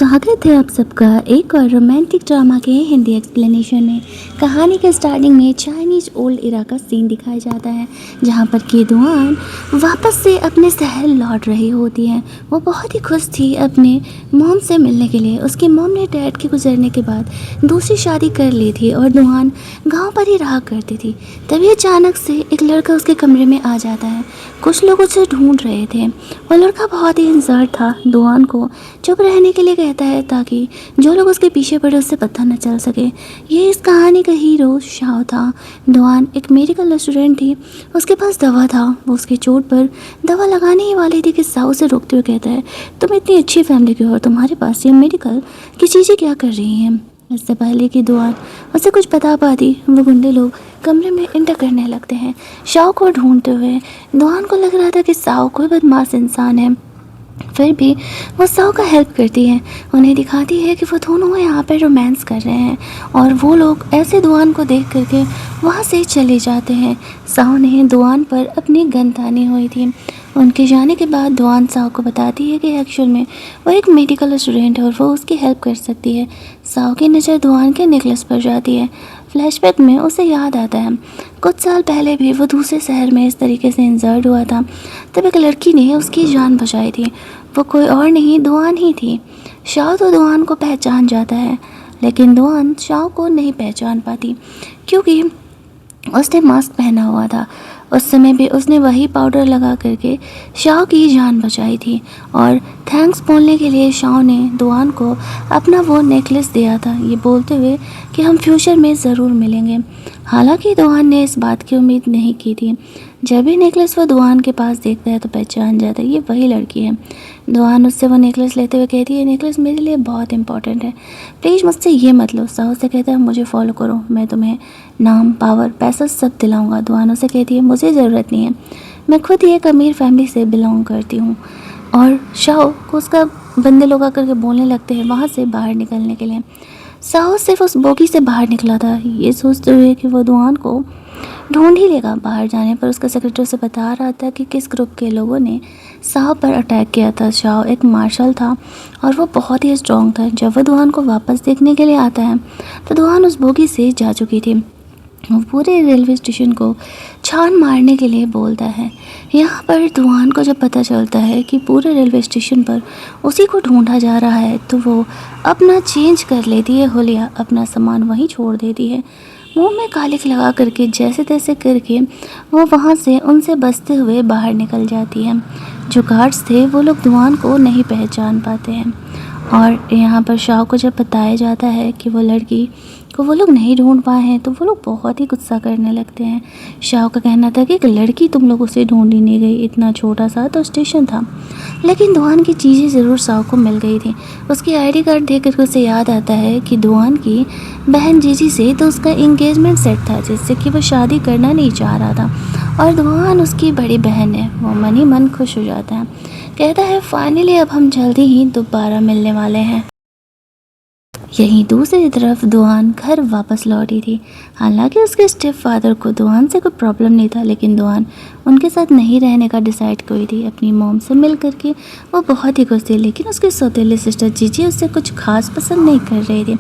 स्वागत है आप सबका एक और रोमांटिक ड्रामा के हिंदी एक्सप्लेनेशन में। कहानी के स्टार्टिंग में चाइनीज ओल्ड इरा का सीन दिखाया जाता है, जहां पर के दुआन वापस से अपने शहर लौट रही होती है। वो बहुत ही खुश थी अपने मॉम से मिलने के लिए। उसकी मॉम ने डैड के गुजरने के बाद दूसरी शादी कर ली थी और दुआन गाँव पर ही रहा करती थी। तभी अचानक से एक लड़का उसके कमरे में आ जाता है। कुछ लोग उसे ढूंढ रहे थे। वो लड़का बहुत ही इंतजार था। दुआन को चुप रहने के लिए कहता है ताकि जो लोग उसके पीछे पड़े उससे पता न चल सके। ये इस कहानी का हीरो शाओ था। दुआन एक मेडिकल स्टूडेंट थी। उसके पास दवा था। वो उसकी चोट पर दवा लगाने ही वाली थी कि शाओ उसे रोकते हुए कहता है, तुम इतनी अच्छी फैमिली की हो और तुम्हारे पास ये मेडिकल की चीज़ें क्या कर रही हैं। इससे पहले कि दुआन उसे कुछ बता पाती, वो गुंडे लोग कमरे में इंटर करने लगते हैं शाओ को ढूंढते हुए। दुआन को लग रहा था कि शाओ कोई बदमाश इंसान है, फिर भी वो शाओ का हेल्प करती है। उन्हें दिखाती है कि वो दोनों यहाँ पर रोमांस कर रहे हैं और वो लोग ऐसे दुआन को देख करके वहाँ से चले जाते हैं। शाओ ने दुआन पर अपनी गन तानी हुई थी। उनके जाने के बाद दुआन शाओ को बताती है कि एक्चुअल में वो एक मेडिकल स्टूडेंट है और वो उसकी हेल्प कर सकती है। शाओ की नज़र दुआन के नेकलेस पर जाती है। फ्लैशबैक में उसे याद आता है कुछ साल पहले भी वो दूसरे शहर में इस तरीके से इंजर्ड हुआ था। तब एक लड़की ने उसकी जान बचाई थी। वो कोई और नहीं, दुआन ही थी। शाओ तो दुआन को पहचान जाता है, लेकिन दुआन शाओ को नहीं पहचान पाती क्योंकि उसने मास्क पहना हुआ था। उस समय भी उसने वही पाउडर लगा करके शाओ की जान बचाई थी और थैंक्स बोलने के लिए शाओ ने दुआन को अपना वो नेकलेस दिया था, ये बोलते हुए कि हम फ्यूचर में ज़रूर मिलेंगे। हालांकि दुआन ने इस बात की उम्मीद नहीं की थी। जब भी नेकलेस वो दुआन के पास देखता है तो पहचान जाता है ये वही लड़की है। दुआन उससे वो नेकलेस लेते हुए कहती है, नेकलेस मेरे लिए बहुत इंपॉर्टेंट है, प्लीज़ मुझसे ये मत लो। शाओ से कहता है, मुझे फॉलो करो, मैं तुम्हें नाम, पावर, पैसा सब दिलाऊंगा। दुआन उसे कहती है, मुझे ज़रूरत नहीं है, मैं खुद ही एक अमीर फैमिली से बिलोंग करती हूँ। और शाओ को उसका बंदे लोग आकर के बोलने लगते हैं वहाँ से बाहर निकलने के लिए। शाओ सिर्फ उस बोगी से बाहर निकला था ये सोचते हुए कि वो दुआन को ढूंढ ही लेगा। बाहर जाने पर उसका सेक्रेटरी उसे बता रहा था कि किस ग्रुप के लोगों ने शाओ पर अटैक किया था। शाओ एक मार्शल था और वो बहुत ही स्ट्रॉन्ग था। जब वो दुआन को वापस देखने के लिए आता है तो दुआन उस बोगी से जा चुकी थी। वो पूरे रेलवे स्टेशन को छान मारने के लिए बोलता है। यहाँ पर दुआन को जब पता चलता है कि पूरे रेलवे स्टेशन पर उसी को ढूंढा जा रहा है तो वो अपना चेंज कर लेती है हुलिया, अपना सामान वहीं छोड़ देती है। मुंह में कालिक लगा करके जैसे तैसे करके वो वहाँ से उनसे बचते हुए बाहर निकल जाती है। जो गार्ड्स थे वो लोग दुआन को नहीं पहचान पाते हैं और यहाँ पर शाओ को जब बताया जाता है कि वो लड़की को वो लोग नहीं ढूंढ पाए हैं तो वो लोग बहुत ही गुस्सा करने लगते हैं। शाओ का कहना था कि एक लड़की तुम लोगों से ढूंढी नहीं गई, इतना छोटा सा तो स्टेशन था। लेकिन दुआन की चीज़ें ज़रूर शाओ को मिल गई थी। उसकी आईडी कार्ड देख कर उसे याद आता है कि दुआन की बहन जीजी से तो उसका इंगेजमेंट सेट था जिससे कि वो शादी करना नहीं चाह रहा था और दुआन उसकी बड़ी बहन है। वो मन ही मन खुश हो जाता है, कहता है फाइनली अब हम जल्दी ही दोबारा मिलने वाले हैं। यहीं दूसरी तरफ दुआन घर वापस लौटी थी। हालांकि उसके स्टेप फादर को दुआन से कोई प्रॉब्लम नहीं था, लेकिन दुआन उनके साथ नहीं रहने का डिसाइड की थी। अपनी मॉम से मिल करके वो बहुत ही खुश थी, लेकिन उसकी सौतेली सिस्टर जीजी उससे कुछ खास पसंद नहीं कर रही थी।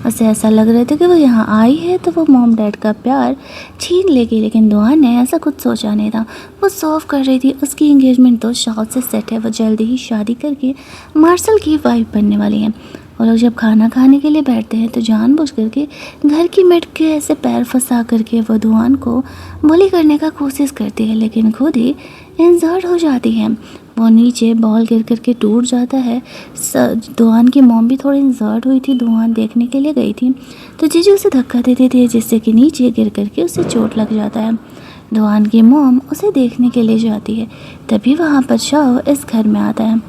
उसे ऐसा लग रहा था कि वो यहाँ आई है तो वो मॉम डैड का प्यार छीन लेगी, लेकिन दुआन ने ऐसा कुछ सोचा नहीं था। वो सॉल्व कर रही थी। उसकी इंगेजमेंट तो शाओ से सेट है, वो जल्दी ही शादी करके मार्शल की वाइफ बनने वाली है। वो लोग जब खाना खाने के लिए बैठते हैं तो जानबूझ करके घर की मेड के ऐसे पैर फंसा करके वो दुआन को बुली करने का कोशिश करती है, लेकिन खुद ही इंजर्ड हो जाती है। वो नीचे बॉल गिर करके टूट जाता है। दुआन की मॉम भी थोड़ी इंजर्ड हुई थी, दुआन देखने के लिए गई थी तो जीजू उसे धक्का देती थी जिससे कि नीचे गिर करके उसे चोट लग जाता है। दुआन की मॉम उसे देखने के लिए जाती है, तभी वहाँ पर शाओ इस घर में आता है।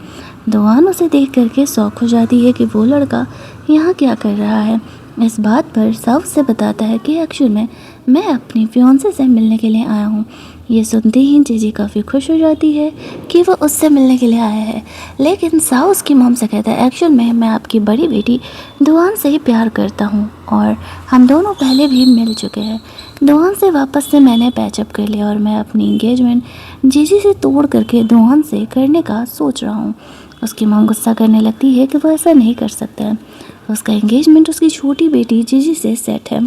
दुआन उसे देख करके शौक हो जाती है कि वो लड़का यहाँ क्या कर रहा है। इस बात पर शाओ से बताता है कि एक्चुअल में मैं अपनी फियांसे से मिलने के लिए आया हूँ। ये सुनते ही जीजी काफ़ी खुश हो जाती है कि वो उससे मिलने के लिए आया है, लेकिन शाओ उसकी मॉम से कहता है एक्चुअल में मैं आपकी बड़ी बेटी दुआन से ही प्यार करता हूँ और हम दोनों पहले भी मिल चुके हैं। दुआन से वापस से मैंने पैचअप कर लिया और मैं अपनी इंगेजमेंट जीजी से तोड़ करके दुआन से करने का सोच रहा हूँ। उसकी मॉम गुस्सा करने लगती है कि वो ऐसा नहीं कर सकता है। उसका एंगेजमेंट उसकी छोटी बेटी जीजी से सेट है।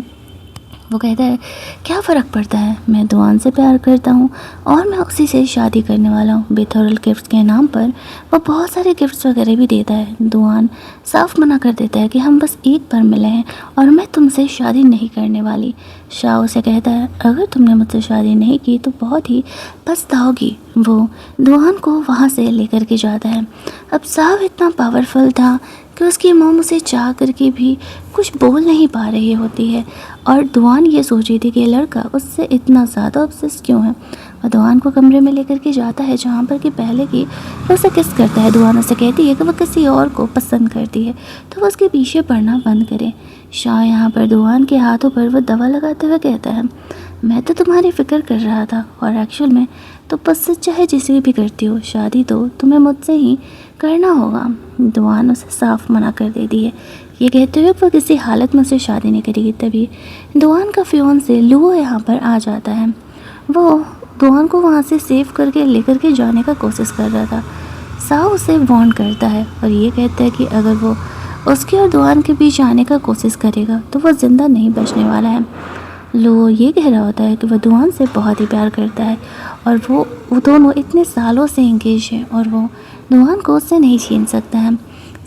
वो कहता है क्या फ़र्क पड़ता है, मैं दुआन से प्यार करता हूँ और मैं उसी से शादी करने वाला हूँ। बेथोरल गिफ्ट्स के नाम पर वो बहुत सारे गिफ्ट्स वगैरह भी देता है। दुआन साफ मना कर देता है कि हम बस एक बार मिले हैं और मैं तुमसे शादी नहीं करने वाली। शाह उसे कहता है अगर तुमने मुझसे शादी नहीं की तो बहुत ही पछताओगी। वो दुआन को वहाँ से लेकर के जाता है। अब साहब इतना पावरफुल था कि उसकी मॉम उसे चाह करके भी कुछ बोल नहीं पा रही होती है और दुआन ये सोच रही थी कि लड़का उससे इतना ज़्यादा ऑब्सेस क्यों है। और दुआन को कमरे में लेकर के जाता है जहाँ पर कि पहले की वो उसे किस करता है। दुआन उसे कहती है कि वह किसी और को पसंद करती है तो वह उसके पीछे पड़ना बंद करे। शाह यहाँ पर दुआन के हाथों पर वो दवा लगाते हुए कहता है मैं तो तुम्हारी फ़िक्र कर रहा था और एक्चुअल में तो पसंद चाहे जिसे भी करती हो, शादी तो तुम्हें मुझसे ही करना होगा। दुआन उसे साफ मना कर देती है। ये कहते हुए वो किसी हालत में उसे शादी नहीं करेगी। तभी दुआन का फियोंसे लुओ यहाँ पर आ जाता है। वो दुआन को वहाँ से सेव करके लेकर के जाने का कोशिश कर रहा था। साव उसे वार्न करता है और ये कहता है कि अगर वो उसके और दुआन के बीच आने का कोशिश करेगा तो वो ज़िंदा नहीं बचने वाला है। लो ये कह रहा होता है कि वह दुआन से बहुत ही प्यार करता है और वो दोनों इतने सालों से एंगेज हैं और वो दुआन को उससे नहीं छीन सकता है।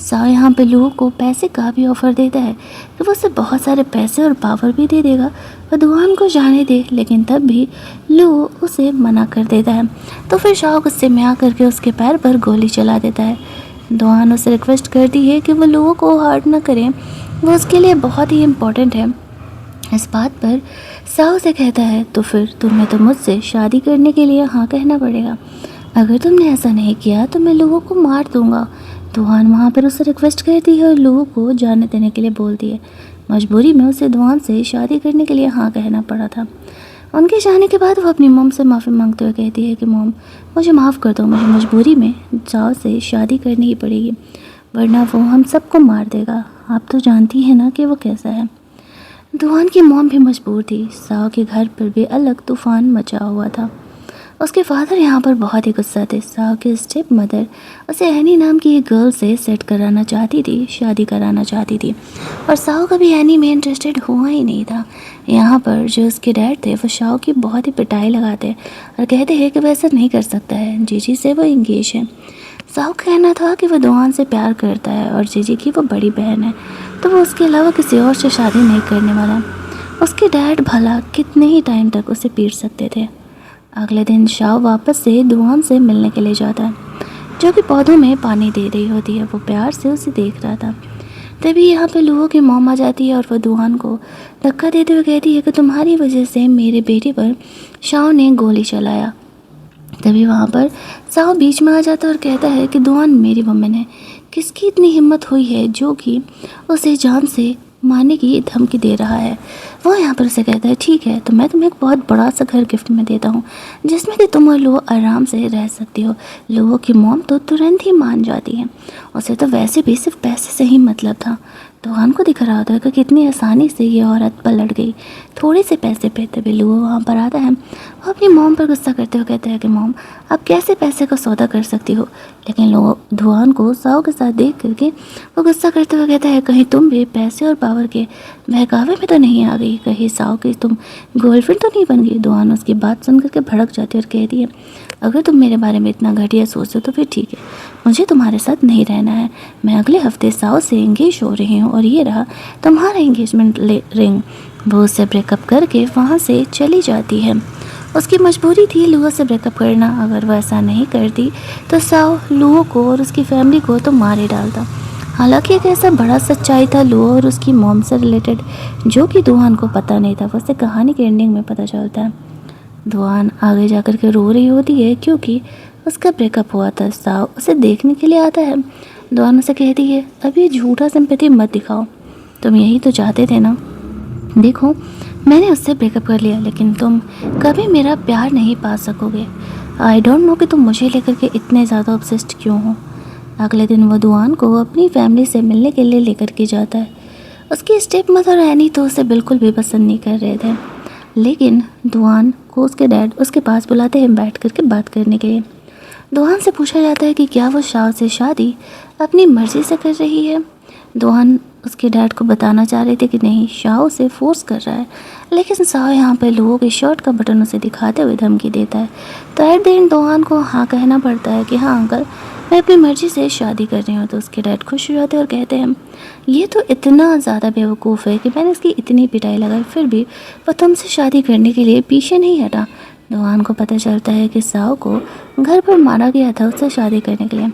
साव यहाँ पे लुओ को पैसे का भी ऑफ़र देता है कि वो उसे बहुत सारे पैसे और पावर भी दे देगा वह दुआन को जाने दे, लेकिन तब भी लुओ उसे मना कर देता है। तो फिर शाह गुस्से में आकर के उसके पैर पर गोली चला देता है। दुआन उसे रिक्वेस्ट करती है कि वो लुओ को हर्ट न करें, वो उसके लिए बहुत ही इम्पोर्टेंट है। इस बात पर साव से कहता है तो फिर तुम्हें तो मुझसे शादी करने के लिए हाँ कहना पड़ेगा, अगर तुमने ऐसा नहीं किया तो मैं लोगों को मार दूंगा। दुआन वहाँ पर उसे रिक्वेस्ट करती है और लोगों को जाने देने के लिए बोलती है। मजबूरी में उसे दुआन से शादी करने के लिए हाँ कहना पड़ा था। उनके जाने के बाद वो अपनी मॉम से माफ़ी मांगते हुए कहती है कि मॉम मुझे माफ़ कर दो, मुझे मजबूरी में जाओ से शादी करनी ही पड़ेगी वरना वो हम सबको मार देगा। आप तो जानती हैं ना कि वो कैसा है। दुआन की मॉम भी मजबूर थी। साव के घर पर भी अलग तूफान मचा हुआ था। उसके फादर यहाँ पर बहुत ही गुस्सा थे। साव की स्टेप मदर उसे एनी नाम की एक गर्ल से सेट कराना चाहती थी, शादी कराना चाहती थी और साव कभी एनी में इंटरेस्टेड हुआ ही नहीं था। यहाँ पर जो उसके डैड थे वो शाव की बहुत ही पिटाई लगाते और कहते हैं कि वह ऐसा नहीं कर सकता है, जीजी से वो इंगेज है। साव का कहना था कि वह दुआन से प्यार करता है और जीजी की वो बड़ी बहन है तो वो उसके अलावा किसी और से शादी नहीं करने वाला। उसके डैड भला कितने ही टाइम तक उसे पीट सकते थे। अगले दिन शाव वापस से दुआन से मिलने के लिए जाता है जो कि पौधों में पानी दे रही होती है। वो प्यार से उसे देख रहा था। तभी यहाँ पे लुओ की मॉम आ जाती है और वह दुआन को धक्का देते हुए कहती है कि तुम्हारी वजह से मेरे बेटे पर शाव ने गोली चलाया। तभी वहाँ पर साव बीच में आ जाता है और कहता है कि दुआन मेरी वुमेन है, किसकी इतनी हिम्मत हुई है जो कि उसे जान से मारने की धमकी दे रहा है। वो यहाँ पर उसे कहता है ठीक है तो मैं तुम्हें एक बहुत बड़ा सा घर गिफ्ट में देता हूँ जिसमें कि तुम और लुओ आराम से रह सकती हो। लुओ की मॉम तो तुरंत ही मान जाती है। उसे तो वैसे भी सिर्फ पैसे से ही मतलब था। दुआन को दिख रहा होता है कि कितनी आसानी से ये औरत पलट गई थोड़े से पैसे पे। तभी लुओ वहाँ पर आता है। वो अपनी मॉम पर गुस्सा करते हुए कहते हैं कि मॉम आप कैसे पैसे का सौदा कर सकती हो। लेकिन लोग दुआन को साव के साथ देख करके वो गुस्सा करते हुए कहता है कहीं तुम भी पैसे और पावर के बहकावे में तो नहीं आ गई, कहीं साव की तुम गर्लफ्रेंड तो नहीं बन गई। दुआन उसकी बात सुन करके भड़क जाती है और कहती है अगर तुम मेरे बारे में इतना घटिया सोचते हो तो फिर ठीक है, मुझे तुम्हारे साथ नहीं रहना है। मैं अगले हफ्ते साव से एंगेज हो रही हूँ और ये रहा तुम्हारा एंगेजमेंट रिंग। वो उससे ब्रेकअप करके वहाँ से चली जाती है। उसकी मजबूरी थी लुओ से ब्रेकअप करना। अगर वह ऐसा नहीं करती तो साव लुओ को और उसकी फैमिली को तो मार ही डालता। हालांकि एक ऐसा बड़ा सच्चाई था लुओ और उसकी मॉम से रिलेटेड जो कि दुआन को पता नहीं था। वैसे कहानी के एंडिंग में पता चलता है। दुआन आगे जाकर के रो रही होती है क्योंकि उसका ब्रेकअप हुआ था। साव उसे देखने के लिए आता है। दुआन उसे कहती है अब ये झूठा सिंपैथी मत दिखाओ, तुम यही तो चाहते थे ना। देखो मैंने उससे ब्रेकअप कर लिया लेकिन तुम कभी मेरा प्यार नहीं पा सकोगे। आई डोंट नो कि तुम मुझे लेकर के इतने ज़्यादा ऑब्सेस्ड क्यों हो। अगले दिन वो दुआन को अपनी फैमिली से मिलने के लिए लेकर के जाता है। उसकी स्टेप मदर एनी तो उसे बिल्कुल भी पसंद नहीं कर रहे थे, लेकिन दुआन को उसके डैड उसके पास बुलाते हैं बैठ करके बात करने के लिए। दुआन से पूछा जाता है कि क्या वो शाह से शादी अपनी मर्ज़ी से कर रही है। दुआन उसके डैड को बताना चाह रहे थे कि नहीं, शाह उसे फोर्स कर रहा है, लेकिन शाह यहाँ पे लोगों के शर्ट का बटन उसे दिखाते हुए धमकी देता है। तो एट द एंड दुआन को हाँ कहना पड़ता है कि हाँ अंकल, मैं अपनी मर्ज़ी से शादी कर रही हूँ। तो उसके डैड खुश हो जाते हैं और कहते हैं ये तो इतना ज़्यादा बेवकूफ़ है कि मैंने इसकी इतनी पिटाई लगाई, फिर भी वो तुमसे शादी करने के लिए पीछे नहीं हटा। दुआन को पता चलता है कि शाह को घर पर मारा गया था उससे शादी करने के लिए।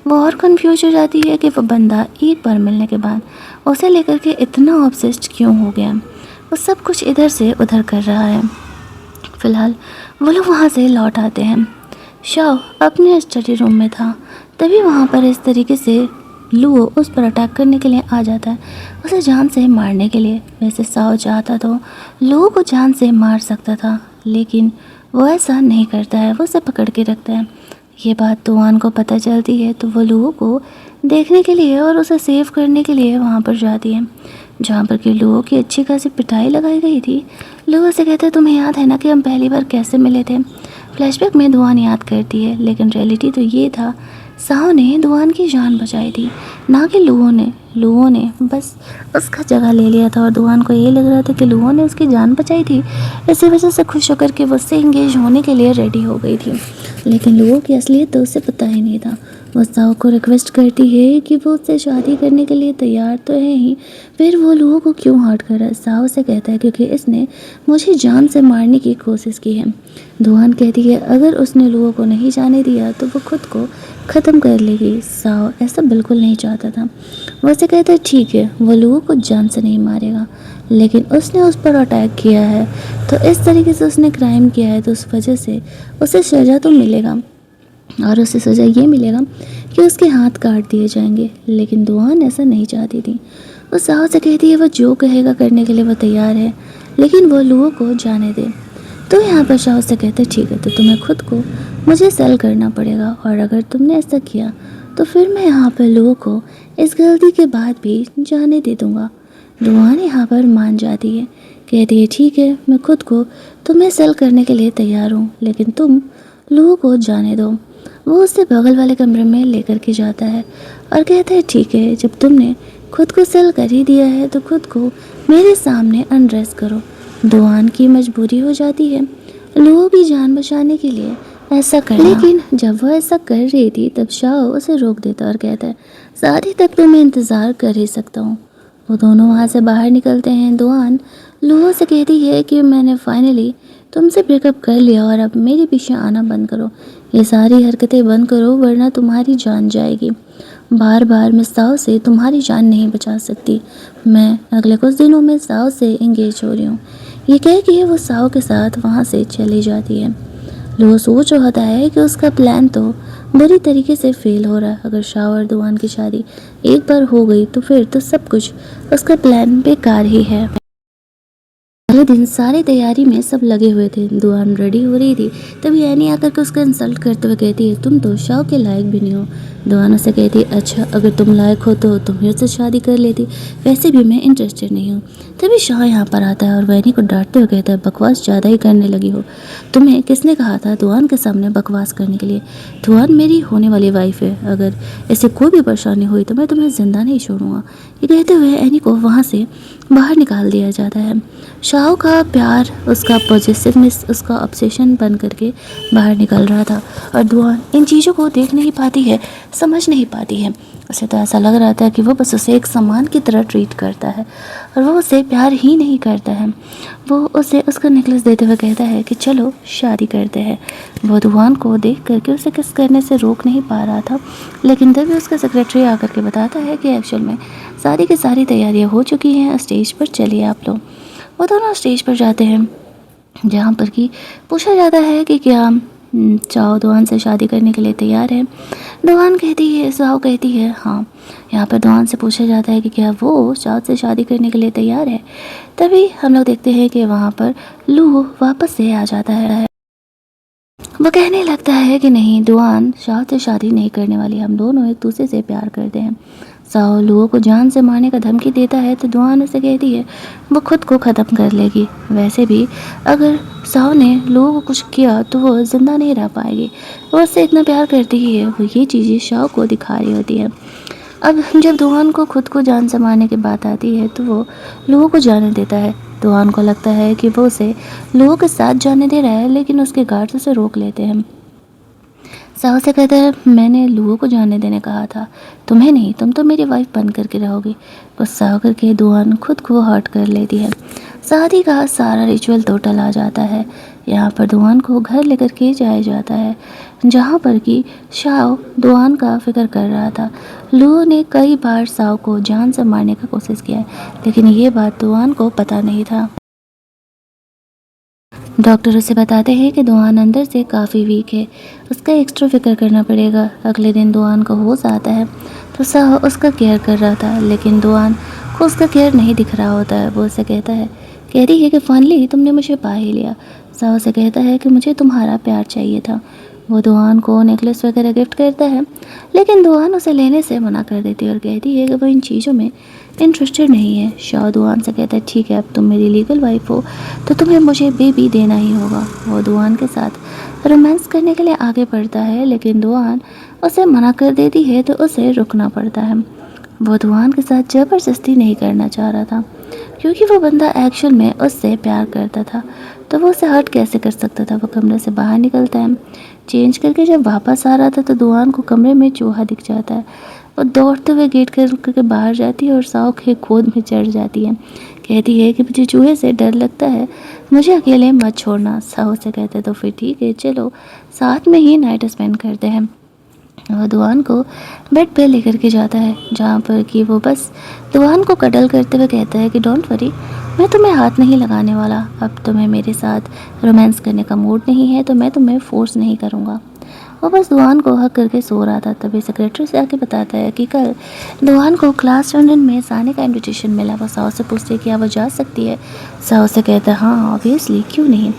वो और कन्फ्यूज हो जाती है कि वो बंदा एक बार मिलने के बाद उसे लेकर के इतना ऑब्सेस्ड क्यों हो गया। वो सब कुछ इधर से उधर कर रहा है। फ़िलहाल वो लोग वहाँ से लौट आते हैं। शाह अपने स्टडी रूम में था, तभी वहाँ पर इस तरीके से लुओ उस पर अटैक करने के लिए आ जाता है, उसे जान से मारने के लिए। वैसे शाह चाहता तो लुओ को जान से मार सकता था, लेकिन वो ऐसा नहीं करता है, वो उसे पकड़ के रखता है। ये बात दुआन को पता चलती है तो वो लुओ को देखने के लिए और उसे सेव करने के लिए वहाँ पर जाती है, जहाँ पर कि लुओ की अच्छी खासी पिटाई लगाई गई थी। लुओ से कहते हैं तुम्हें याद है ना कि हम पहली बार कैसे मिले थे। फ्लैशबैक में दुआन याद करती है, लेकिन रियलिटी तो ये था शाह ने दुआन की जान बचाई थी, ना कि लुओ ने। लुओ ने बस उसका जगह ले लिया था और दुआन को ये लग रहा था कि लुओ ने उसकी जान बचाई थी, इसी वजह से खुश होकर के वो उससे इंगेज होने के लिए रेडी हो गई थी। लेकिन लुओ की असलियत तो उसे पता ही नहीं था। वो शाह को रिक्वेस्ट करती है कि वो उससे शादी करने के लिए तैयार तो है ही, फिर वो लुओ को क्यों हर्ट कर रहा है। शाह उसे कहता है क्योंकि इसने मुझे जान से मारने की कोशिश की है। दुआन कहती है अगर उसने लुओ को नहीं जाने दिया तो वो खुद को ख़त्म कर लेगी। शाह ऐसा बिल्कुल नहीं चाहता था। वो उसे कहता है ठीक है, वो लुओ को जान से नहीं मारेगा, लेकिन उसने उस पर अटैक किया है, तो इस तरीके से उसने क्राइम किया है, तो उस वजह से उसे सज़ा तो मिलेगा, और उसे सज़ा ये मिलेगा कि उसके हाथ काट दिए जाएंगे। लेकिन दुआन ऐसा नहीं चाहती थी। वो शाह से कहती है वो जो कहेगा करने के लिए वो तैयार है, लेकिन वो लुओ को जाने दे। तो यहाँ पर शाह से कहते ठीक है, तो तुम्हें खुद को मुझे सेल करना पड़ेगा, और अगर तुमने ऐसा किया तो फिर मैं यहाँ पर लुओ को इस गलती के बाद भी जाने दे दूँगा। दुआन यहाँ पर मान जाती है, कहती है ठीक है, मैं खुद को तुम्हें सेल करने के लिए तैयार हूँ, लेकिन तुम लुओ को जाने दो। वो उससे बगल वाले कमरे में लेकर के जाता है और कहता है ठीक है, जब तुमने खुद को सेल कर ही दिया है तो खुद को मेरे सामने अनड्रेस करो। दुआन की मजबूरी हो जाती है लुओ की जान बचाने के लिए ऐसा करना, लेकिन जब वह ऐसा कर रही थी तब शाह उसे रोक देता और कहता है शादी तक तो मैं इंतज़ार कर ही सकता हूँ। वो दोनों वहाँ से बाहर निकलते हैं। दुआन लुओ से कहती है कि मैंने फाइनली तुमसे ब्रेकअप कर लिया और अब मेरे पीछे आना बंद करो, ये सारी हरकतें बंद करो, वरना तुम्हारी जान जाएगी। बार बार मैं शाह से तुम्हारी जान नहीं बचा सकती। मैं अगले कुछ दिनों में शाह से इंगेज हो रही हूँ। ये कह के वो शाह के साथ वहाँ से चली जाती है। लुओ सोच होता है कि उसका प्लान तो बुरी तरीके से फेल हो रहा है। अगर शाह और दुआन की शादी एक बार हो गई तो फिर तो सब कुछ उसका प्लान बेकार ही है। अगले दिन सारी तैयारी में सब लगे हुए थे। दुआन रेडी हो रही थी, तभी एनी आकर के उसका इंसल्ट करते हुए कहती है तुम तो शाह के लायक भी नहीं हो। दुआन उसे कहती है अच्छा, अगर तुम लायक हो तो तुम ही उससे शादी कर लेती, वैसे भी मैं इंटरेस्टेड नहीं हूँ। तभी शाह यहाँ पर आता है और वैनी को डांटते हुए कहता है बकवास ज़्यादा ही करने लगी हो। तुम्हें किसने कहा था दुआन के सामने बकवास करने के लिए? दुआन मेरी होने वाली वाइफ है, अगर इसे कोई भी परेशानी हुई तो मैं तुम्हें जिंदा नहीं छोड़ूंगा। ये कहते हुए एनी को वहाँ से बाहर निकाल दिया जाता है। शाह का प्यार, उसका पॉजिटिवनेस, उसका ऑब्सेशन बन करके बाहर निकल रहा था, और दुआन इन चीज़ों को देख नहीं पाती है, समझ नहीं पाती है। उसे तो ऐसा लग रहा था कि वो बस उसे एक सामान की तरह ट्रीट करता है और वो उसे प्यार ही नहीं करता है। वो उसे उसका नेकलेस देते हुए कहता है कि चलो शादी करते हैं। वो दुआन को देख करके उसे किस करने से रोक नहीं पा रहा था, लेकिन तभी उसका सेक्रेटरी आकर के बताता है कि एक्चुअल में शादी की सारी तैयारियां हो चुकी हैं, स्टेज पर चलिए आप लोग। वो दोनों स्टेज पर जाते हैं, जहाँ पर कि पूछा जाता है कि क्या चाओ दुआन से शादी करने के लिए तैयार है। दुआन कहती है, चाओ कहती है हाँ। यहाँ पर दुआन से पूछा जाता है कि क्या वो चाओ से शादी करने के लिए तैयार है। तभी हम लोग देखते हैं कि वहाँ पर लू वापस से आ जाता है। वो कहने लगता है कि नहीं, दुआन शाह से शादी नहीं करने वाली, हम दोनों एक दूसरे से प्यार करते हैं। साओ लुओ को जान से मारने का धमकी देता है तो दुआन उसे कहती है वो खुद को ख़त्म कर लेगी। वैसे भी अगर साओ ने लुओ को कुछ किया तो वो ज़िंदा नहीं रह पाएगी। वो उससे इतना प्यार करती ही है। वो ये चीज़ें शाओ को दिखा रही होती है। अब जब दुआन को खुद को जान से मारने की बात आती है तो वो लुओ को जाने देता है। दुआन को लगता है कि वो उसे लुओ के साथ जाने दे रहा है, लेकिन उसके गार्ड्स उसे रोक लेते हैं। साहू से कहता है मैंने लुओ को जाने देने कहा था, तुम्हें नहीं, तुम तो मेरी वाइफ बन करके रहोगी। गुस्सा होकर के दुआन खुद को हर्ट कर लेती है। शादी का सारा रिचुअल तो टला जाता है। यहाँ पर दुआन को घर लेकर के जाया जाता है, जहाँ पर कि शाओ दुआन का फिक्र कर रहा था। लुओ ने कई बार साओ को जान से मारने का कोशिश किया है, लेकिन ये बात दुआन को पता नहीं था। डॉक्टर उसे बताते हैं कि दुआन अंदर से काफ़ी वीक है, उसका एक्स्ट्रा फिक्र करना पड़ेगा। अगले दिन दुआन को होश आता है तो साहो उसका केयर कर रहा था, लेकिन दुआन को उसका केयर नहीं दिख रहा होता है। वो उसे कहती है कि फाइनली तुमने मुझे पा ही लिया। साहो से कहता है कि मुझे तुम्हारा प्यार चाहिए था। वो दुआन को नेकलेस वगैरह गिफ्ट करता है, लेकिन दुआन उसे लेने से मना कर देती है और कहती है कि वो इन चीज़ों में इंटरेस्टेड नहीं है। शाओ दुआन से कहता है ठीक है, अब तुम मेरी लीगल वाइफ हो तो तुम्हें मुझे बेबी देना ही होगा। वो दुआन के साथ रोमांस करने के लिए आगे बढ़ता है, लेकिन दुआन उसे मना कर देती है तो उसे रुकना पड़ता है। वो दुआन के साथ ज़बरदस्ती नहीं करना चाह रहा था, क्योंकि वो बंदा एक्चुअल में उससे प्यार करता था, तो वो उसे हर्ट कैसे कर सकता था। वो कमरे से बाहर निकलता है, चेंज करके जब वापस आ रहा था तो दुआन को कमरे में चूहा दिख जाता है। वो दौड़ते हुए गेट करके बाहर जाती है और साओ के गोद में चढ़ जाती है। कहती है कि मुझे चूहे से डर लगता है, मुझे अकेले मत छोड़ना। साओ से कहते तो फिर ठीक है, चलो साथ में ही नाइट स्पेंड करते हैं। वो दुआन को बेड पे लेकर के जाता है, जहाँ पर कि वो बस दुआन को कडल करते हुए कहता है कि डोंट वरी, मैं तुम्हें हाथ नहीं लगाने वाला। अब तुम्हें मेरे साथ रोमांस करने का मूड नहीं है तो मैं तुम्हें फोर्स नहीं करूँगा। वो बस दुआन को हक करके सो रहा था, तभी सेक्रेटरी से आके बताता है कि कल दुआन को क्लास यूनियन में जाने का इनविटेशन मिला। वो साओ से पूछती है क्या वो जा सकती है। साओ से कहता है हाँ ऑब्वियसली, क्यों नहीं।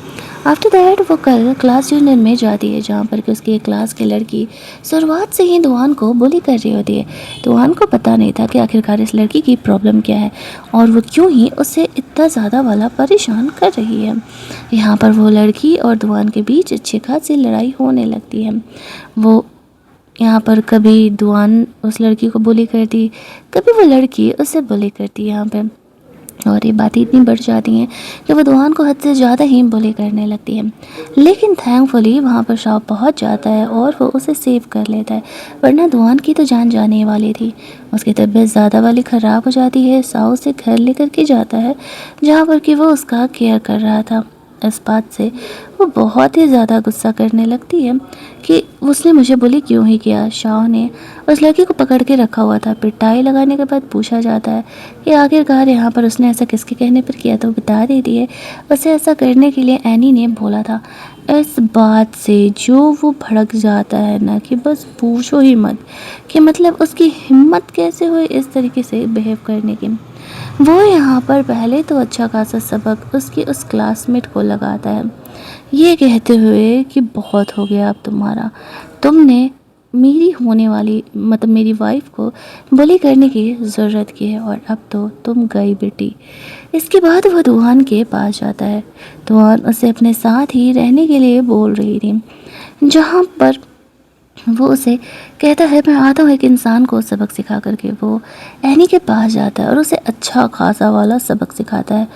आफ्टर दैट वो कल क्लास यूनियन में जाती है, जहाँ पर कि उसकी एक क्लास की लड़की शुरुआत से ही दुआन को बुली कर रही होती है। दुआन को पता नहीं था कि आखिरकार इस लड़की की प्रॉब्लम क्या है और वो क्यों ही उसे इतना ज़्यादा वाला परेशान कर रही है। यहाँ पर वो लड़की और दुआन के बीच अच्छी खासी लड़ाई होने लगती है। वो यहाँ पर कभी दुआन उस लड़की को बुली करती, कभी वो लड़की उसे बुली करती यहाँ पे, और ये बातें इतनी बढ़ जाती हैं कि वो दुआन को हद से ज़्यादा ही बुली करने लगती है। लेकिन थैंकफुली वहाँ पर शाओ पहुँच जाता है और वो उसे सेव कर लेता है, वरना दुआन की तो जान जाने वाली थी। उसकी तबीयत ज़्यादा वाली ख़राब हो जाती है। साओ उसे घर लेकर के जाता है, जहाँ पर कि वो उसका केयर कर रहा था। इस बात से वो बहुत ही ज़्यादा गुस्सा करने लगती है कि उसने मुझे बुली क्यों ही किया। शाओ ने उस लड़की को पकड़ के रखा हुआ था। पिटाई लगाने के बाद पूछा जाता है कि आखिरकार यहाँ पर उसने ऐसा किसके कहने पर किया, तो बता देती है उसे ऐसा करने के लिए एनी ने बोला था। इस बात से जो वो भड़क जाता है ना कि बस पूछो ही मत, कि मतलब उसकी हिम्मत कैसे हुई इस तरीके से बिहेव करने की। वो यहाँ पर पहले तो अच्छा खासा सबक उसकी उस क्लासमेट को लगाता है, ये कहते हुए कि बहुत हो गया अब तुम्हारा, तुमने मेरी होने वाली मतलब मेरी वाइफ को बुली करने की ज़रूरत की है और अब तो तुम गई बेटी। इसके बाद वो दुआन के पास जाता है। दुआन उसे अपने साथ ही रहने के लिए बोल रही थी, जहाँ पर वो उसे कहता है मैं आता हूँ एक इंसान को सबक सिखा करके। वो एनी के पास जाता है और उसे अच्छा खासा वाला सबक सिखाता है।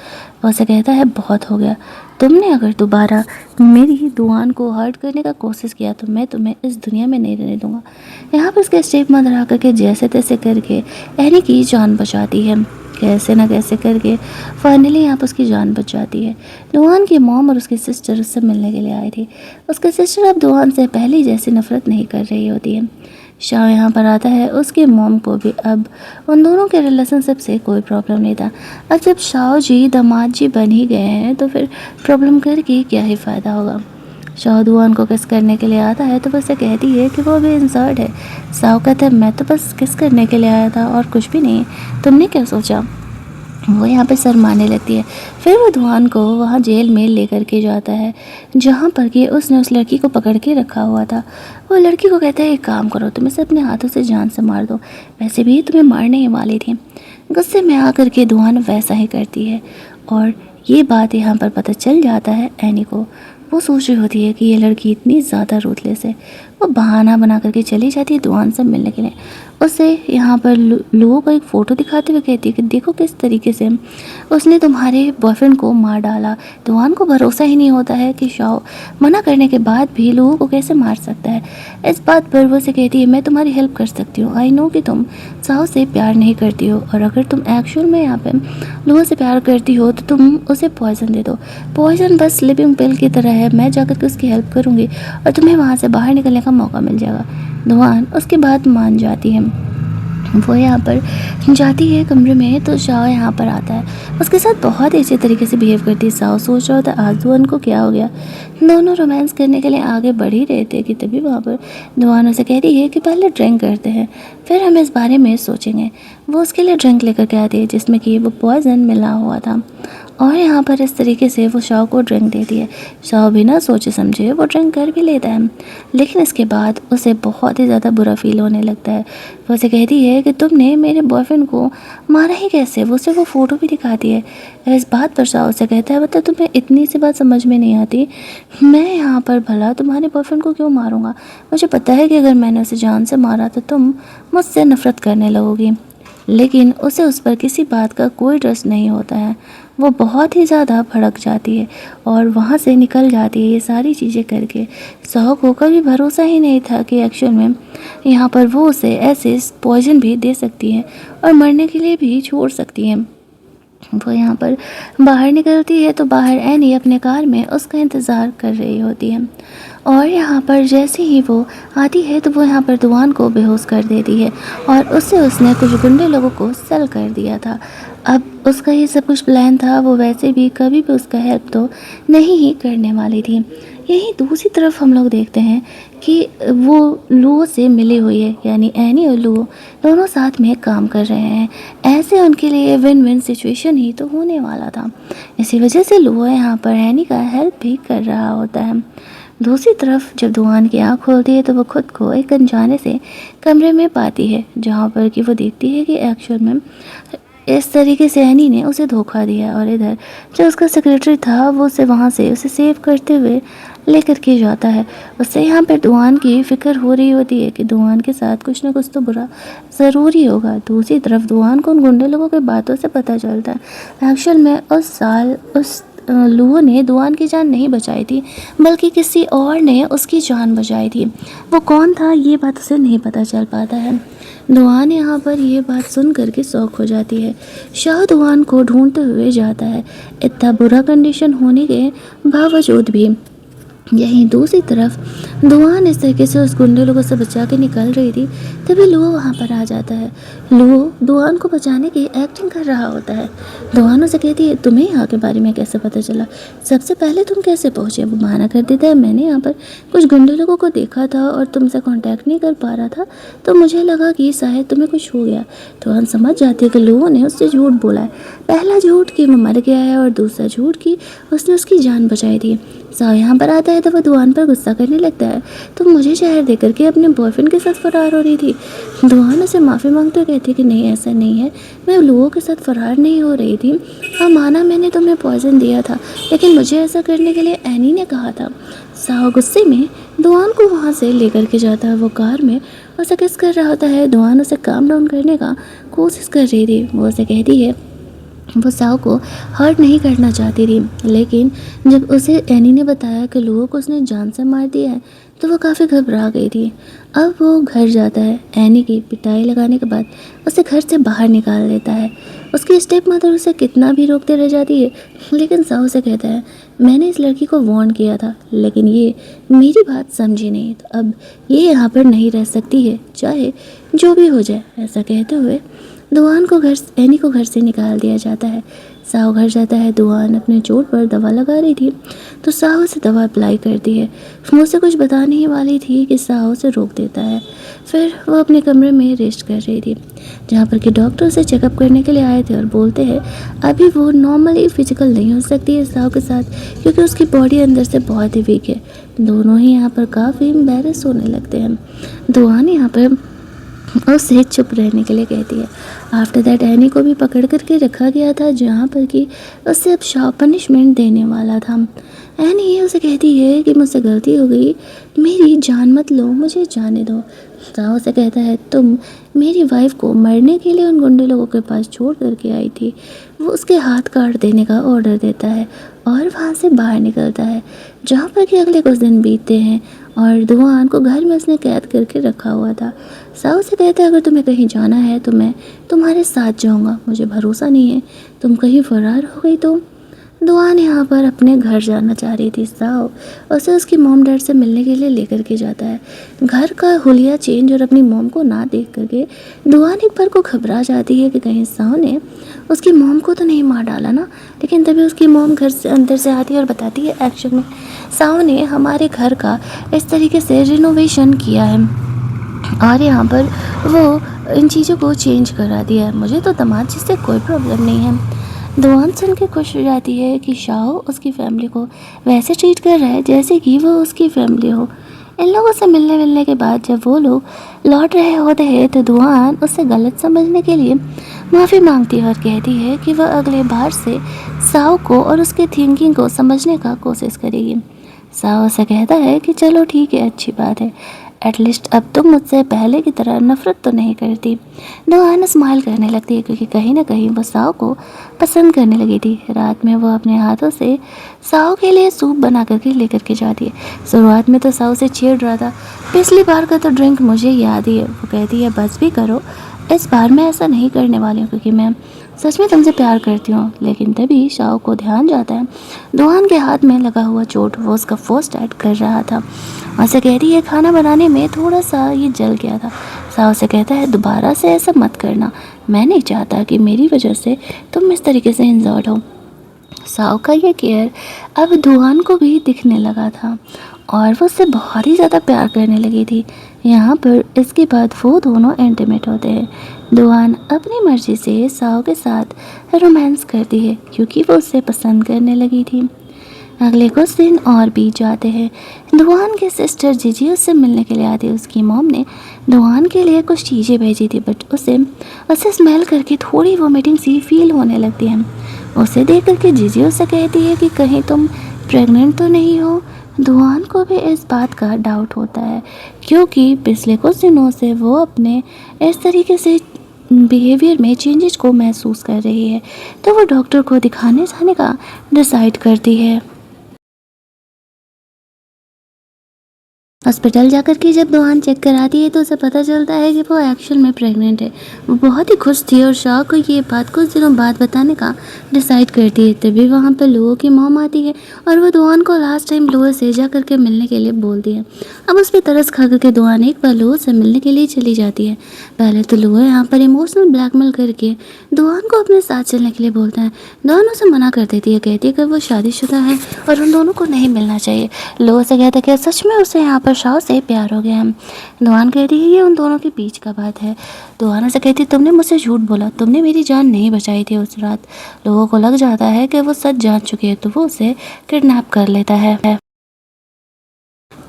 वो उसे कहता है बहुत हो गया, तुमने अगर दोबारा मेरी दुआन को हर्ट करने का कोशिश किया तो मैं तुम्हें इस दुनिया में नहीं रहने दूंगा। यहाँ पर उसके स्टेप मदर आकर के जैसे तैसे करके एनी की जान बचाती है। कैसे ना कैसे करके फाइनली यहाँ पर उसकी जान बच जाती है। दुआन की मॉम और उसकी सिस्टर उससे मिलने के लिए आई थी। उसकी सिस्टर अब दुआन से पहले जैसी नफरत नहीं कर रही होती है। शाओ यहाँ पर आता है, उसके मॉम को भी अब उन दोनों के रिलेशनशिप से कोई प्रॉब्लम नहीं था। अब जब शाओ जी दामाद जी बन ही गए हैं तो फिर प्रॉब्लम करके क्या ही फ़ायदा होगा। शाओ दुआन को किस करने के लिए आता है तो बस कहती है कि वो अभी इंसर्ट है। शाओ कहता है मैं तो बस किस करने के लिए आया था और कुछ भी नहीं, तुमने क्या सोचा। वो यहाँ पे शर्माने लगती है। फिर वो धुआन को वहाँ जेल में लेकर के जाता है जहाँ पर कि उसने उस लड़की को पकड़ के रखा हुआ था। वो लड़की को कहता है एक काम करो, तुम इसे अपने हाथों से जान से मार दो, वैसे भी तुम्हें मारने ही वाली थी। गुस्से में आकर के धुआन वैसा ही करती है और ये बात यहाँ पर पता चल जाता है एनी को। वो सोच रही होती है कि ये लड़की इतनी ज़्यादा रूथलेस है। वो बहाना बना करके चली जाती है धुआन से मिलने के लिए। उसे यहाँ पर लोगों को एक फ़ोटो दिखाते हुए कहती है कि देखो किस तरीके से उसने तुम्हारे बॉयफ्रेंड को मार डाला। धुआन को भरोसा ही नहीं होता है कि शाओ मना करने के बाद भी लोगों को कैसे मार सकता है। इस बात पर वो उसे कहती है मैं तुम्हारी हेल्प कर सकती हूँ, आई नो कि तुम शाओ से प्यार नहीं करती हो और अगर तुम एक्चुअल में यहाँ पे लोगों से प्यार करती हो तो तुम उसे पॉइजन दे दो। पॉइजन बस स्लीपिंग पिल की तरह है, मैं जाकर के उसकी हेल्प करूँगी और तुम्हें वहाँ से बाहर निकलने का मौका मिल जाएगा। धुआन उसकी बात मान जाती है। वो यहाँ पर जाती है कमरे में तो शाओ यहाँ पर आता है, उसके साथ बहुत ही अच्छे तरीके से बिहेव करती है। शाओ सोच रहा होता है आज धुआन को क्या हो गया। दोनों रोमांस करने के लिए आगे बढ़ ही रहे थे कि तभी वहाँ पर धुआन उसे कहती है कि पहले ड्रिंक करते हैं फिर हम इस बारे में सोचेंगे। वो उसके लिए ड्रिंक लेकर के आती है जिसमें कि वो पॉइजन मिला हुआ था और यहाँ पर इस तरीके से वो शाओ को ड्रिंक देती है। शाओ बिना सोचे समझे वो ड्रिंक कर भी लेता है, लेकिन इसके बाद उसे बहुत ही ज़्यादा बुरा फील होने लगता है। वो उसे कहती है कि तुमने मेरे बॉयफ्रेंड को मारा ही कैसे। वो उसे वो फ़ोटो भी दिखाती है। इस बात पर शाओ उसे कहता है मतलब तुम्हें इतनी सी बात समझ में नहीं आती, मैं यहाँ पर भला तुम्हारे बॉयफ्रेंड को क्यों मारूँगा। मुझे पता है कि अगर मैंने उसे जान से मारा तो तुम मुझसे नफ़रत करने लगोगी। लेकिन उसे उस पर किसी बात का कोई ट्रस्ट नहीं होता है। वो बहुत ही ज़्यादा भड़क जाती है और वहाँ से निकल जाती है ये सारी चीज़ें करके। शाओ को कभी भरोसा ही नहीं था कि एक्चुअल में यहाँ पर वो उसे ऐसे पॉइजन भी दे सकती है और मरने के लिए भी छोड़ सकती है। वो यहाँ पर बाहर निकलती है तो बाहर एनी अपने कार में उसका इंतज़ार कर रही होती है और यहाँ पर जैसे ही वो आती है तो वो यहाँ पर धुआन को बेहोश कर देती है और उसने कुछ गुंडे लोगों को सेल कर दिया था। अब उसका ये सब कुछ प्लान था, वो वैसे भी कभी भी उसका हेल्प तो नहीं ही करने वाली थी। यहीं दूसरी तरफ हम लोग देखते हैं कि वो लुओ से मिली हुई है, यानी एनी और लुओ दोनों साथ में काम कर रहे हैं। ऐसे उनके लिए विन विन सिचुएशन ही तो होने वाला था। इसी वजह से लुओ यहाँ पर एनी का हेल्प भी कर रहा होता है। दूसरी तरफ जब धुआन की आँख खोलती है तो वो खुद को एक अनजाने से कमरे में पाती है जहाँ पर कि वो देखती है कि एक्चुअल में इस तरीके से एनी ने उसे धोखा दिया और इधर जो उसका सेक्रेटरी था वो उसे वहाँ से उसे सेव करते हुए लेकर के जाता है। उससे यहाँ पर धुआन की फिक्र हो रही होती है कि धुआन के साथ कुछ ना कुछ तो बुरा ज़रूरी होगा। दूसरी तरफ धुआन को उन गुंडे लोगों की बातों से पता चलता है एक्चुअल में उस साल उस लुओ ने धुआन की जान नहीं बचाई थी बल्कि किसी और ने उसकी जान बचाई थी। वो कौन था ये बात उसे नहीं पता चल पाता है। धुआन यहाँ पर ये बात सुन करके शौक हो जाती है। शाह धुआन को ढूंढते हुए जाता है इतना बुरा कंडीशन होने के बावजूद भी। यहीं दूसरी तरफ धुआन इस तरीके से उस गुंडे लोगों से बचा के निकल रही थी तभी लुओ वहाँ पर आ जाता है। लुओ धुआन को बचाने की एक्टिंग कर रहा होता है। धुआन उसे कहती है तुम्हें यहाँ के बारे में कैसे पता चला, सबसे पहले तुम कैसे पहुँचे। वो बहाना कर देता है मैंने यहाँ पर कुछ गुंडे लोगों को देखा था और तुमसे कॉन्टैक्ट नहीं कर पा रहा था तो मुझे लगा कि शायद तुम्हें कुछ हो गया। धुआन समझ जाती है कि लुओ ने उससे झूठ बोला है। पहला झूठ कि वो मर गया है और दूसरा झूठ कि उसने उसकी जान बचाई थी। शाओ यहाँ पर आता है तो वह धुआन पर गुस्सा करने लगता है तो मुझे शहर दे करके अपने बॉयफ्रेंड के साथ फरार हो रही थी। धुआन उसे माफ़ी मांगते हुए कहती है कि नहीं ऐसा नहीं है, मैं लोगों के साथ फरार नहीं हो रही थी। हाँ माना मैंने तुम्हें पॉइजन दिया था लेकिन मुझे ऐसा करने के लिए एनी ने कहा था। शाओ गुस्से में धुआन को वहाँ से लेकर के जाता है। वो कार में उसे किस कर रहा होता है। धुआन उसे काम डाउन करने का कोशिश कर रही थी। वो उसे कहती है वो शाओ को हर्ट नहीं करना चाहती थी, लेकिन जब उसे एनी ने बताया कि लोगों को उसने जान से मार दिया है तो वो काफ़ी घबरा गई थी। अब वो घर जाता है। एनी की पिटाई लगाने के बाद उसे घर से बाहर निकाल देता है। उसकी स्टेप मदर उसे कितना भी रोकते रह जाती है लेकिन शाओ से कहता है मैंने इस लड़की को वार्न किया था लेकिन ये मेरी बात समझी नहीं, तो अब ये यहाँ पर नहीं रह सकती है चाहे जो भी हो जाए। ऐसा कहते हुए धुआन को एनी को घर से निकाल दिया जाता है। साहू घर जाता है। दुआन अपने चोट पर दवा लगा रही थी तो साहू से दवा अप्लाई करती है। मुझसे कुछ बताने ही वाली थी कि साहू से रोक देता है। फिर वो अपने कमरे में रेस्ट कर रही थी जहाँ पर कि डॉक्टर उसे चेकअप करने के लिए आए थे और बोलते हैं अभी वो नॉर्मली फिजिकल नहीं हो सकती है साहू के साथ, क्योंकि उसकी बॉडी अंदर से बहुत ही वीक है। दोनों ही यहाँ पर काफ़ी एम्बैरेस होने लगते हैं। दुआन यहाँ पर उससे चुप रहने के लिए कहती है। आफ्टर दैट एनी को भी पकड़ करके रखा गया था जहाँ पर कि उससे अब शार्प पनिशमेंट देने वाला था। एनी उसे कहती है कि मुझसे गलती हो गई, मेरी जान मत लो, मुझे जाने दो। साहू से कहता है तुम मेरी वाइफ को मरने के लिए उन गुंडे लोगों के पास छोड़ करके आई थी। वो उसके हाथ काट देने का ऑर्डर देता है और वहाँ से बाहर निकलता है जहाँ पर कि अगले कुछ दिन बीतते हैं और दुआन को घर में उसने कैद करके रखा हुआ था। साहू से कहता है अगर तुम्हें कहीं जाना है तो मैं तुम्हारे साथ जाऊँगा, मुझे भरोसा नहीं है तुम कहीं फरार हो गई तो। दुआन यहाँ पर अपने घर जाना चाह रही थी। साहू उसे उसकी मॉम डैड से मिलने के लिए लेकर के जाता है। घर का हुलिया चेंज और अपनी मॉम को ना देख करके दुआन एक बार को घबरा जाती है कि कहीं साहू ने उसकी मॉम को तो नहीं मार डाला ना। लेकिन तभी उसकी मॉम घर से अंदर से आती है और बताती है एक्चुअल में साहू ने हमारे घर का इस तरीके से रिनोवेशन किया है और यहाँ पर वो इन चीज़ों को चेंज करा दिया है। मुझे तो दामाद जी से कोई प्रॉब्लम नहीं है। दुआन सुन के खुश हो जाती है कि शाहू उसकी फैमिली को वैसे ट्रीट कर रहा है जैसे कि वो उसकी फैमिली हो। इन लोगों से मिलने के बाद जब वो लोग लौट रहे होते हैं तो दुआन उससे गलत समझने के लिए माफ़ी मांगती है और कहती है कि वह अगले बार से शाहू को और उसकी थिंकिंग को समझने का कोशिश करेगी। शाहू से कहता है कि चलो ठीक है, अच्छी बात है, एटलीस्ट अब तुम मुझसे पहले की तरह नफरत तो नहीं करती। दुआन स्माइल करने लगती है क्योंकि कहीं ना कहीं वो साहू को पसंद करने लगी थी। रात में वो अपने हाथों से साहू के लिए सूप बना करके लेकर के जाती है। शुरुआत में तो साहू से छेड़ रहा था, पिछली बार का तो ड्रिंक मुझे याद ही है। वो कहती है बस भी करो, इस बार मैं ऐसा नहीं करने वाली हूँ क्योंकि मैं सच में तुमसे प्यार करती हूँ। लेकिन तभी शाहू को ध्यान जाता है दुआन के हाथ में लगा हुआ चोट वो उसका फर्स्ट एड कर रहा था। उसे कहती है खाना बनाने में थोड़ा सा ये जल गया था। शाहू से कहता है दोबारा से ऐसा मत करना, मैं नहीं चाहता कि मेरी वजह से तुम इस तरीके से इंजर्ड हो। शाहू का ये केयर अब दुआन को भी दिखने लगा था और वो उससे बहुत ही ज़्यादा प्यार करने लगी थी। यहाँ पर इसके बाद वो दोनों इंटीमेट होते हैं। दुआन अपनी मर्ज़ी से शाहू के साथ रोमांस करती है क्योंकि वो उसे पसंद करने लगी थी। अगले कुछ दिन और बीत जाते हैं। दुआन के सिस्टर जीजी उससे मिलने के लिए आती है। उसकी मॉम ने दुआन के लिए कुछ चीज़ें भेजी थी बट उसे स्मेल करके थोड़ी वोमिटिंग सी फील होने लगती है। उसे देख करके जीजी उससे कहती है कि कहीं तुम प्रेग्नेंट तो नहीं हो। दुआन को भी इस बात का डाउट होता है क्योंकि पिछले कुछ दिनों से वो अपने इस तरीके से बिहेवियर में चेंजेस को महसूस कर रही है, तो वो डॉक्टर को दिखाने जाने का डिसाइड करती है। हॉस्पिटल जाकर के जब दुआन चेक कराती है तो उसे पता चलता है कि वो एक्चुअल में प्रेग्नेंट है। वो बहुत ही खुश थी और शाह को ये बात कुछ दिनों बाद बताने का डिसाइड करती है। तभी वहाँ पर लुओ की मॉम आती है और वो दुआन को लास्ट टाइम लुओ से जा करके मिलने के लिए बोलती है। अब उस पर तरस खा करके दुआन एक बार लुओ से मिलने के लिए चली जाती है। पहले तो लुओ यहाँ पर इमोशनल ब्लैकमेल करके दुआन को अपने साथ चलने के लिए बोलता है। दुआन उसे मना कर देती है, कहती है कि वो शादीशुदा है और उन दोनों को नहीं मिलना चाहिए। लुओ से कहता है कि सच में उसे यहाँ पर शाह से प्यार हो गया है। दुआन कहती है ये उन दोनों के बीच का बात है। दुआन से कहती है तुमने मुझसे झूठ बोला, तुमने मेरी जान नहीं बचाई थी उस रात। लोगों को लग जाता है कि वो सच जान चुकी है तो वो उसे किडनैप कर लेता है।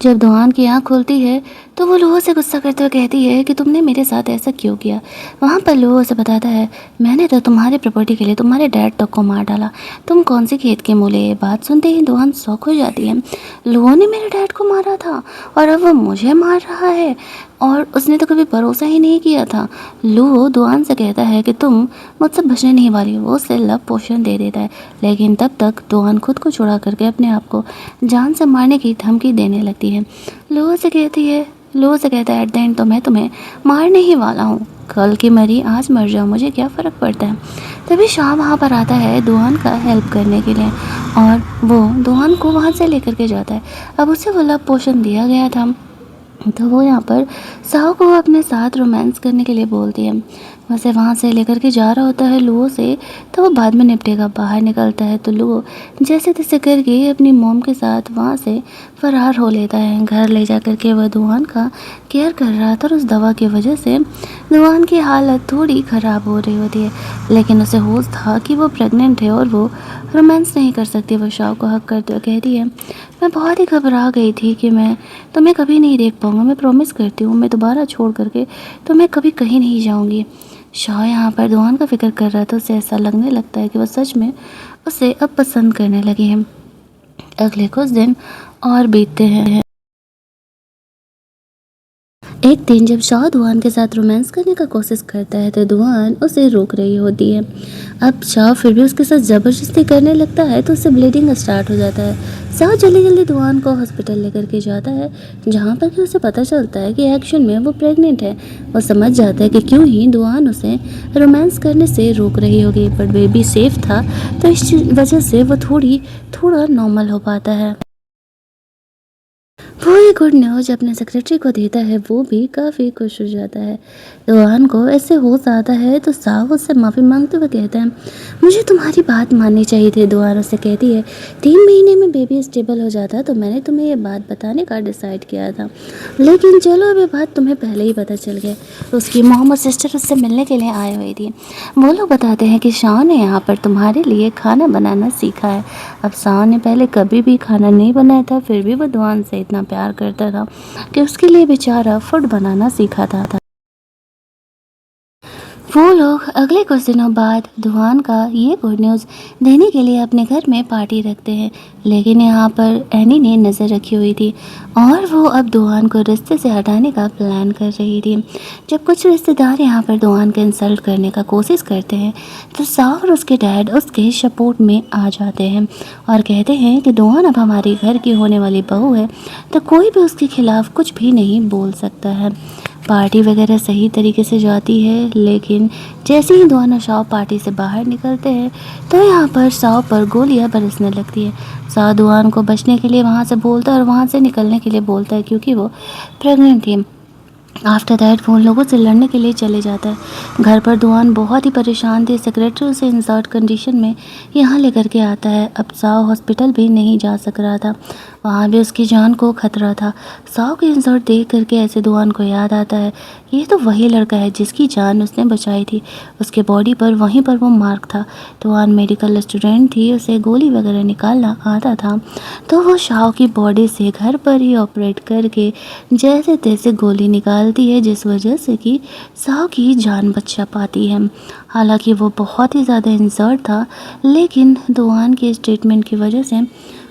जब दुआन की आँख खुलती है तो वो लुओ से गुस्सा करते हुए कहती है कि तुमने मेरे साथ ऐसा क्यों किया। वहाँ पर लुओ से बताता है मैंने तो तुम्हारे प्रॉपर्टी के लिए तुम्हारे डैड तक को मार डाला, तुम कौन से खेत के मूले। ये बात सुनते ही दुआन शॉक हो जाती है। लुओ ने मेरे डैड को मारा था और अब वो मुझे मार रहा है और उसने तो कभी भरोसा ही नहीं किया था। लुओ दुआन से कहता है कि तुम मुझसे बचने नहीं वाली। वो उसे लव पोशन दे देता है लेकिन तब तक दुआन खुद को छुड़ा करके अपने आप को जान से मारने की धमकी देने लगती है। लुओ से कहता है एट द एंड तो मैं तुम्हें मारने ही वाला हूँ, कल की मरी आज मर जाओ, मुझे क्या फ़र्क पड़ता है। तभी शाह वहाँ पर आता है दुआन का हेल्प करने के लिए और वो दुआन को वहाँ से लेकर के जाता है। अब उसे वो लव पोशन दिया गया था तो वो यहाँ पर शाह को अपने साथ रोमांस करने के लिए बोलती है। उसे वहाँ से लेकर के जा रहा होता है लुओ से, तो वो बाद में निपटेगा। बाहर निकलता है तो लुओ जैसे तैसे करके अपनी मॉम के साथ वहाँ से फरार हो लेता है। घर ले जा कर के वह दुआन का केयर कर रहा था और उस दवा की वजह से दुआन की हालत थोड़ी ख़राब हो रही होती है, लेकिन उसे होश था कि वो प्रेग्नेंट है और वो रोमांस नहीं कर सकती। वो शाव को हक करते हुए कहती है, मैं बहुत ही घबरा गई थी कि मैं तुम्हें कभी नहीं देख पाऊँगा। मैं प्रॉमिस करती हूँ, मैं दोबारा छोड़ करके तुम्हें कभी कहीं नहीं जाऊँगी। शाह यहाँ पर दुआन का फिक्र कर रहा था। उसे ऐसा लगने लगता है कि वह सच में उसे अब पसंद करने लगे हैं। अगले कुछ दिन और बीतते हैं। एक दिन जब शाह दुआन के साथ रोमांस करने का कोशिश करता है तो दुआन उसे रोक रही होती है। अब शाह फिर भी उसके साथ ज़बरदस्ती करने लगता है तो उससे ब्लीडिंग स्टार्ट हो जाता है। शाह जल्दी जल्दी दुआन को हॉस्पिटल लेकर के जाता है, जहाँ पर कि उसे पता चलता है कि एक्शन में वो प्रेग्नेंट है। वो समझ जाता है कि क्यों ही दुआन उसे रोमांस करने से रोक रही होगी, बट बेबी सेफ था तो इस वजह से वो थोड़ा नॉर्मल हो पाता है। वो ये गुड न्यूज़ अपने सेक्रेटरी को देता है, वो भी काफ़ी खुश हो जाता है। दुआन को ऐसे होश आता है तो साहब उससे माफ़ी मांगते हुए कहता है, मुझे तुम्हारी बात माननी चाहिए थी। दुआन उससे कहती है, 3 महीने में बेबी स्टेबल हो जाता तो मैंने तुम्हें ये बात बताने का डिसाइड किया था, लेकिन चलो अब ये बात तुम्हें पहले ही पता चल गया। उसकी मॉम और सिस्टर उससे मिलने के लिए आए हुई थी। वो लोग बताते हैं कि शाह ने यहाँ पर तुम्हारे लिए खाना बनाना सीखा है। अब शाह ने पहले कभी भी खाना नहीं बनाया था, फिर भी वो दुआन से इतना प्यार करता था कि उसके लिए बेचारा फूड बनाना सीखा था। वो लोग अगले कुछ दिनों बाद दुआन का ये गुड न्यूज़ देने के लिए अपने घर में पार्टी रखते हैं, लेकिन यहाँ पर एनी ने नज़र रखी हुई थी और वो अब दुआन को रिश्ते से हटाने का प्लान कर रही थी। जब कुछ रिश्तेदार यहाँ पर दुआन को इंसल्ट करने का कोशिश करते हैं तो शाह और उसके डैड उसके सपोर्ट में आ जाते हैं और कहते हैं कि दुआन अब हमारी घर की होने वाली बहू है, तो कोई भी उसके खिलाफ़ कुछ भी नहीं बोल सकता है। पार्टी वगैरह सही तरीके से जाती है, लेकिन जैसे ही दोनों शाह पार्टी से बाहर निकलते हैं तो यहाँ पर शाह पर गोलियां बरसने लगती है। शाह दुआन को बचने के लिए वहाँ से बोलता है और वहाँ से निकलने के लिए बोलता है, क्योंकि वो प्रेग्नेंट थी। आफ्टर दैट वो उन लोगों से लड़ने के लिए चले जाता है। घर पर दुआन बहुत ही परेशान थी। सेक्रेटरी उसे इंसर्ट कंडीशन में यहाँ लेकर के आता है। अब साव हॉस्पिटल भी नहीं जा सक रहा था, वहाँ भी उसकी जान को खतरा था। साव की इंसर्ट देख करके ऐसे दुआन को याद आता है, ये तो वही लड़का है जिसकी जान उसने बचाई थी। उसके बॉडी पर वहीं पर वो मार्क था। दुआन मेडिकल स्टूडेंट थी, उसे गोली वगैरह निकालना आता था, तो वो शाव की बॉडी से घर पर ही ऑपरेट करके जैसे तैसे गोली निकालती है, जिस वजह से कि शाव की जान बचा पाती है। हालांकि वो बहुत ही ज़्यादा इंजर्ड था, लेकिन दुआन के ट्रीटमेंट की वजह से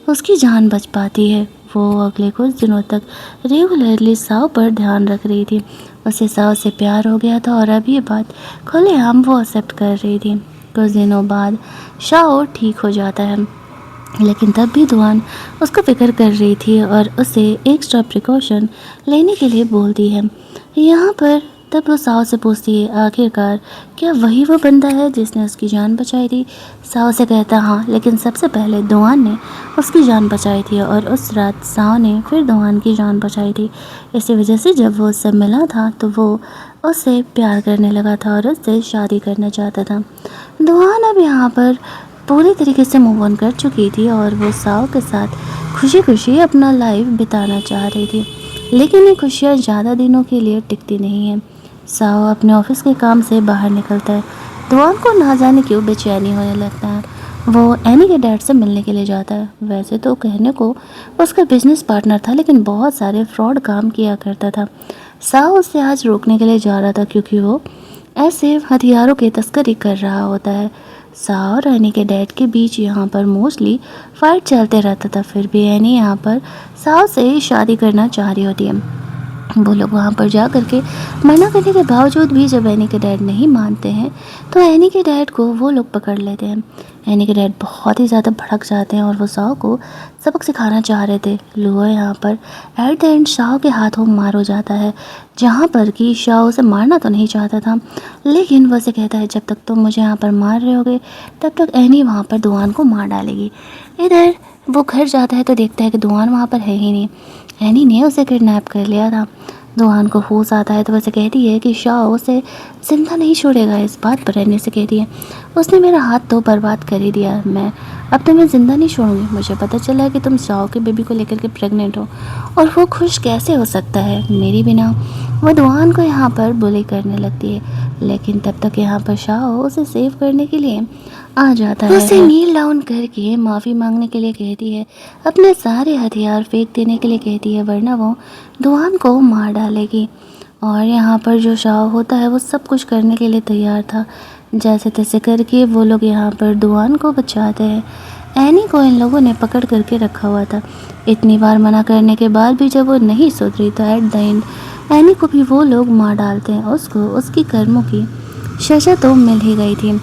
उसकी जान बच पाती है। वो अगले कुछ दिनों तक रेगुलरली शाव पर ध्यान रख रही थी। उसे शाव से प्यार हो गया था और अब ये बात खुलेआम वो एक्सेप्ट कर रही थी। कुछ दिनों बाद शाव ठीक हो जाता है, लेकिन तब भी दुआन उसका फिक्र कर रही थी और उसे एक्स्ट्रा प्रिकॉशन लेने के लिए बोलती है। यहाँ पर तब वो साव से पूछती है, आखिरकार क्या वही वो बंदा है जिसने उसकी जान बचाई थी? साव से कहता हाँ, लेकिन सबसे पहले दुआन ने उसकी जान बचाई थी और उस रात साव ने फिर दुआन की जान बचाई थी। इसी वजह से जब वो उससे मिला था तो वो उससे प्यार करने लगा था और उससे शादी करना चाहता था। दुआन अब यहाँ पर पूरी तरीके से मूव ऑन कर चुकी थी और वो साव के साथ खुशी खुशी अपना लाइफ बिताना चाह रही थी, लेकिन ये खुशियाँ ज़्यादा दिनों के लिए टिकती नहीं है। साव अपने ऑफिस के काम से बाहर निकलता है। दुआन को ना जाने क्यों बेचैनी होने लगता है। वो एनी के डैड से मिलने के लिए जाता है। वैसे तो कहने को उसका बिजनेस पार्टनर था, लेकिन बहुत सारे फ्रॉड काम किया करता था। साव उससे आज रोकने के लिए जा रहा था, क्योंकि वो ऐसे हथियारों की तस्करी कर रहा होता है। साव और एनी के डैड के बीच यहाँ पर मोस्टली फाइट चलते रहता था। फिर भी एनी यहाँ पर साव से शादी करना चाह रही होती है। वो लोग वहाँ पर जा कर के मना करने के बावजूद भी जब एनी के डैड नहीं मानते हैं तो एनी के डैड को वो लोग पकड़ लेते हैं। एनी के डैड बहुत ही ज़्यादा भड़क जाते हैं और वो साव को सबक सिखाना चाह रहे थे। लुओ यहाँ पर एट द एंड शाव के हाथों मार हो जाता है, जहाँ पर कि शाव उसे मारना तो नहीं चाहता था, लेकिन वो से कहता है जब तक तुम मुझे यहाँ पर मार रहे होगे तब तक एनी वहाँ पर दुआन को मार डालेगी। इधर वो घर जाता है तो देखता है कि दुआन वहाँ पर है ही नहीं। एनी ने उसे किडनैप कर लिया था। दुआन को होश आता है तो वैसे कहती है कि शाह उसे जिंदा नहीं छोड़ेगा, इस बात पर रहने से कहती है उसने मेरा हाथ तो बर्बाद कर ही दिया, मैं अब तुम्हें ज़िंदा नहीं छोड़ूंगी। मुझे पता चला है कि तुम शाह के बेबी को लेकर के प्रेग्नेंट हो और वो खुश कैसे हो सकता है मेरी बिना। वो दुआन को यहाँ पर बुली करने लगती है, लेकिन तब तक यहाँ पर शाह उसे सेव करने के लिए आ जाता है। उसे नील डाउन करके माफ़ी मांगने के लिए कहती है, अपने सारे हथियार फेंक देने के लिए कहती है, वरना वो दुआन को मार डालेगी। और यहाँ पर जो शाह होता है वो सब कुछ करने के लिए तैयार था। जैसे तैसे करके वो लोग यहाँ पर दुआन को बचाते हैं। एनी को इन लोगों ने पकड़ करके रखा हुआ था। इतनी बार मना करने के बाद भी जब वो नहीं सुधरी तो एट द एंड एनी को भी वो लोग मार डालते हैं। उसको उसकी कर्मों की सजा तो मिल ही गई थी।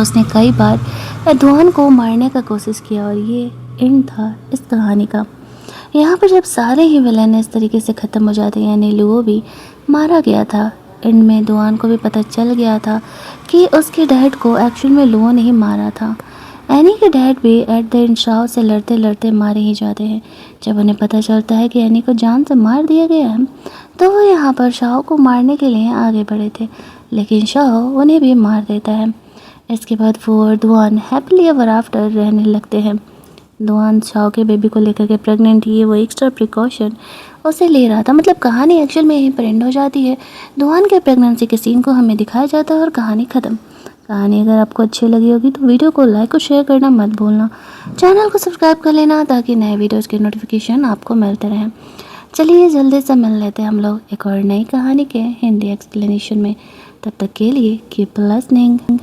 उसने कई बार दुआन को मारने का कोशिश किया और ये एंड था इस कहानी का। यहाँ पर जब सारे ही विलन इस तरीके से ख़त्म हो जाते हैं, यानी लुओ भी मारा गया था। एंड में दुआन को भी पता चल गया था कि उसके डैड को एक्चुअल में लुओ ने ही मारा था। एनी के डैड भी एट द एंड शाह से लड़ते लड़ते मारे ही जाते हैं। जब उन्हें पता चलता है कि एनी को जान से मार दिया गया है तो वो यहाँ पर शाह को मारने के लिए आगे बढ़े थे, लेकिन शाह उन्हें भी मार देता है। इसके बाद वो और दुआन हैप्पीली एवर आफ्टर रहने लगते हैं। दुआन शाह के बेबी को लेकर के प्रेग्नेंट ही वो एक्स्ट्रा प्रिकॉशन उसे ले रहा था। मतलब कहानी एक्चुअल में यहीं पर एंड हो जाती है। दुआन के प्रेगनेंसी के सीन को हमें दिखाया जाता है और कहानी ख़त्म। कहानी अगर आपको अच्छी लगी होगी तो वीडियो को लाइक और शेयर करना मत भूलना। चैनल को सब्सक्राइब कर लेना ताकि नए वीडियोज़ के नोटिफिकेशन आपको मिलते रहें। चलिए जल्दी से मिल लेते हैं हम लोग एक और नई कहानी के हिंदी एक्सप्लेनेशन में। तब तक के लिए कीप लिसनिंग।